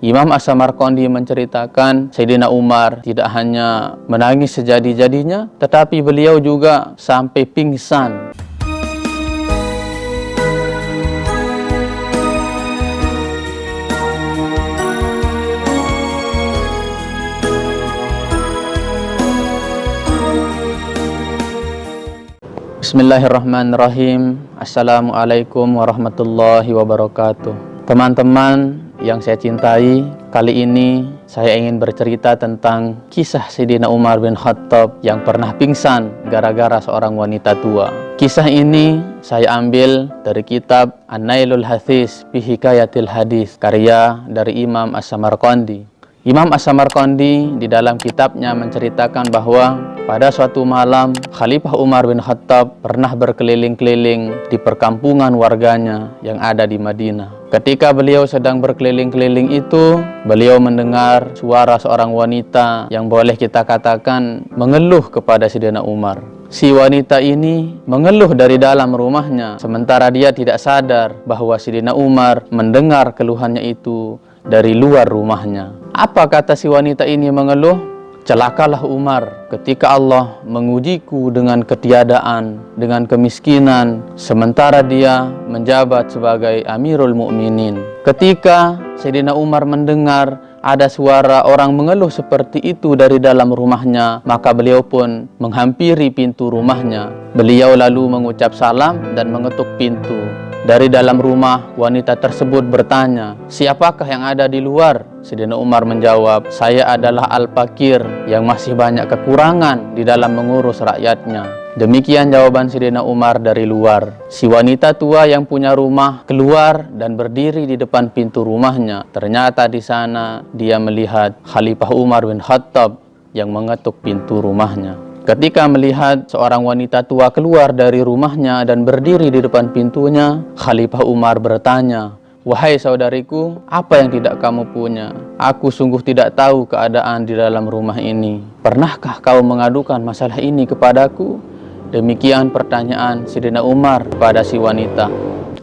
Imam As-Samarqandi menceritakan Sayyidina Umar tidak hanya menangis sejadi-jadinya, tetapi beliau juga sampai pingsan. Bismillahirrahmanirrahim. Assalamualaikum warahmatullahi wabarakatuh. Teman-teman yang saya cintai, kali ini saya ingin bercerita tentang kisah Sayyidina Umar bin Khattab yang pernah pingsan gara-gara seorang wanita tua. Kisah ini saya ambil dari kitab An-Nailul Hafiz fi Hikayatil Hadis, karya dari Imam As-Samarqandi. Imam As-Samarqandi di dalam kitabnya menceritakan bahwa pada suatu malam Khalifah Umar bin Khattab pernah berkeliling-keliling di perkampungan warganya yang ada di Madinah. Ketika beliau sedang berkeliling-keliling itu, beliau mendengar suara seorang wanita yang boleh kita katakan mengeluh kepada Sayyidina Umar. Si wanita ini mengeluh dari dalam rumahnya, sementara dia tidak sadar bahwa Sayyidina Umar mendengar keluhannya itu dari luar rumahnya. Apa kata si wanita ini mengeluh? Celakalah Umar ketika Allah mengujiku dengan ketiadaan, dengan kemiskinan, sementara dia menjabat sebagai Amirul Mukminin. Ketika Sayyidina Umar mendengar ada suara orang mengeluh seperti itu dari dalam rumahnya, maka beliau pun menghampiri pintu rumahnya. Beliau lalu mengucap salam dan mengetuk pintu. Dari dalam rumah, wanita tersebut bertanya, "Siapakah yang ada di luar?" Sayyidina Umar menjawab, "Saya adalah Al-Fakir yang masih banyak kekurangan di dalam mengurus rakyatnya." Demikian jawaban Sayyidina Umar dari luar. Si wanita tua yang punya rumah keluar dan berdiri di depan pintu rumahnya. Ternyata di sana dia melihat Khalifah Umar bin Khattab yang mengetuk pintu rumahnya. Ketika melihat seorang wanita tua keluar dari rumahnya dan berdiri di depan pintunya, Khalifah Umar bertanya, "Wahai saudariku, apa yang tidak kamu punya? Aku sungguh tidak tahu keadaan di dalam rumah ini. Pernahkah kau mengadukan masalah ini kepadaku?" Demikian pertanyaan Sayyidina Umar kepada si wanita.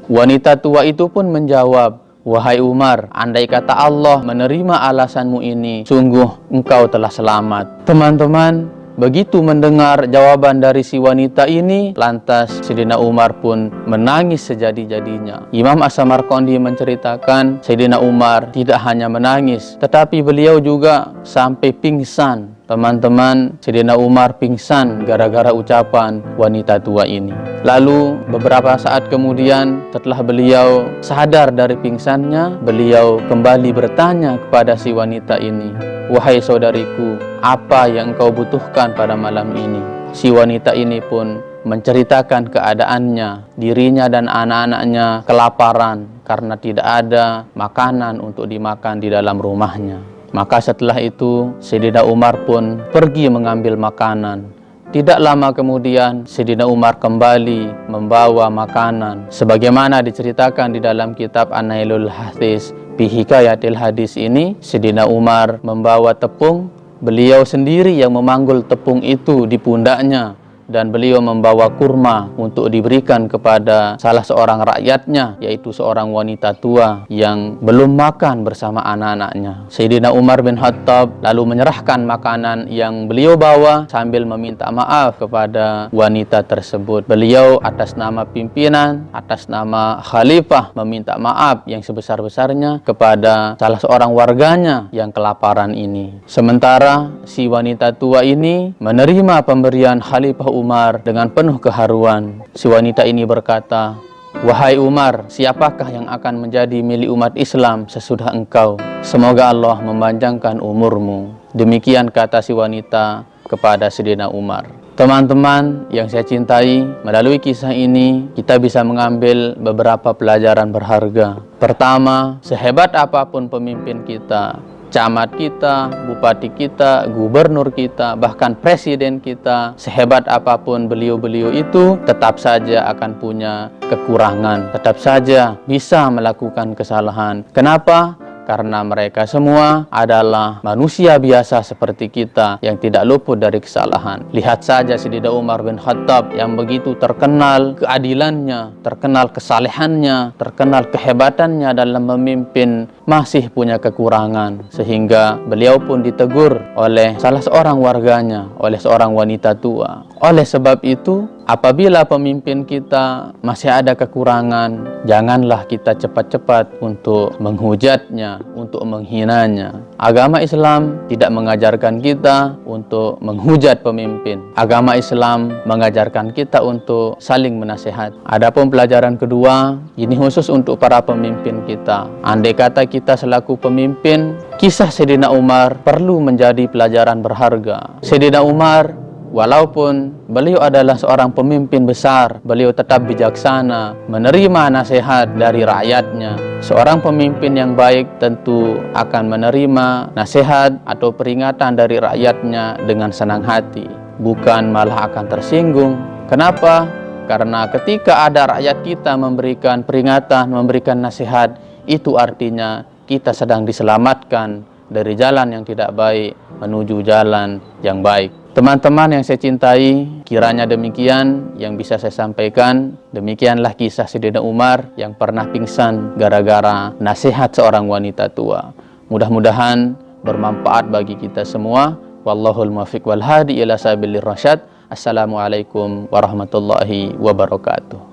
Wanita tua itu pun menjawab, "Wahai Umar, andai kata Allah menerima alasanmu ini, sungguh engkau telah selamat." Teman-teman, begitu mendengar jawaban dari si wanita ini, lantas Sayyidina Umar pun menangis sejadi-jadinya. Imam As-Samarqandi menceritakan Sayyidina Umar tidak hanya menangis, tetapi beliau juga sampai pingsan. Teman-teman, Sayyidina Umar pingsan gara-gara ucapan wanita tua ini. Lalu beberapa saat kemudian, setelah beliau sadar dari pingsannya, beliau kembali bertanya kepada si wanita ini, "Wahai saudariku, apa yang engkau butuhkan pada malam ini?" Si wanita ini pun menceritakan keadaannya, dirinya dan anak-anaknya kelaparan karena tidak ada makanan untuk dimakan di dalam rumahnya. Maka setelah itu Sayyidina Umar pun pergi mengambil makanan. Tidak lama kemudian Sayyidina Umar kembali membawa makanan. Sebagaimana diceritakan di dalam kitab An-Nailul Hafiz fi Hikayatil Hadis ini, Sayyidina Umar membawa tepung. Beliau sendiri yang memanggul tepung itu di pundaknya, dan beliau membawa kurma untuk diberikan kepada salah seorang rakyatnya, yaitu seorang wanita tua yang belum makan bersama anak-anaknya. Sayyidina Umar bin Khattab lalu menyerahkan makanan yang beliau bawa sambil meminta maaf kepada wanita tersebut. Beliau atas nama pimpinan, atas nama khalifah meminta maaf yang sebesar-besarnya kepada salah seorang warganya yang kelaparan ini. Sementara si wanita tua ini menerima pemberian Khalifah Umar dengan penuh keharuan. Si wanita ini berkata, "Wahai Umar, siapakah yang akan menjadi milik umat Islam sesudah engkau? Semoga Allah memanjangkan umurmu." Demikian kata si wanita kepada Sayyidina Umar. Teman-teman yang saya cintai, melalui kisah ini kita bisa mengambil beberapa pelajaran berharga. Pertama, sehebat apapun pemimpin kita, camat kita, bupati kita, gubernur kita, bahkan presiden kita, sehebat apapun beliau-beliau itu, tetap saja akan punya kekurangan, tetap saja bisa melakukan kesalahan. Kenapa? karena mereka semua adalah manusia biasa seperti kita yang tidak luput dari kesalahan. Lihat saja Sayyidina Umar bin Khattab yang begitu terkenal keadilannya, terkenal kesalehannya, terkenal kehebatannya dalam memimpin, masih punya kekurangan, sehingga beliau pun ditegur oleh salah seorang warganya, oleh seorang wanita tua. Oleh sebab itu, apabila pemimpin kita masih ada kekurangan, janganlah kita cepat-cepat untuk menghujatnya, untuk menghinanya. Agama Islam tidak mengajarkan kita untuk menghujat pemimpin. Agama Islam mengajarkan kita untuk saling menasihat. Adapun pelajaran kedua, ini khusus untuk para pemimpin kita. Andai kata kita selaku pemimpin, kisah Sayyidina Umar perlu menjadi pelajaran berharga. Sayyidina Umar, walaupun beliau adalah seorang pemimpin besar, beliau tetap bijaksana, menerima nasihat dari rakyatnya. Seorang pemimpin yang baik tentu akan menerima nasihat atau peringatan dari rakyatnya dengan senang hati, bukan malah akan tersinggung. Kenapa? Karena ketika ada rakyat kita memberikan peringatan, memberikan nasihat, itu artinya kita sedang diselamatkan dari jalan yang tidak baik menuju jalan yang baik. Teman-teman yang saya cintai, kiranya demikian yang bisa saya sampaikan. Demikianlah kisah Sayyidina Umar yang pernah pingsan gara-gara nasihat seorang wanita tua. Mudah-mudahan bermanfaat bagi kita semua. Wallahul muwaffiq wal hadi ila sabilir rasyad. Assalamualaikum warahmatullahi wabarakatuh.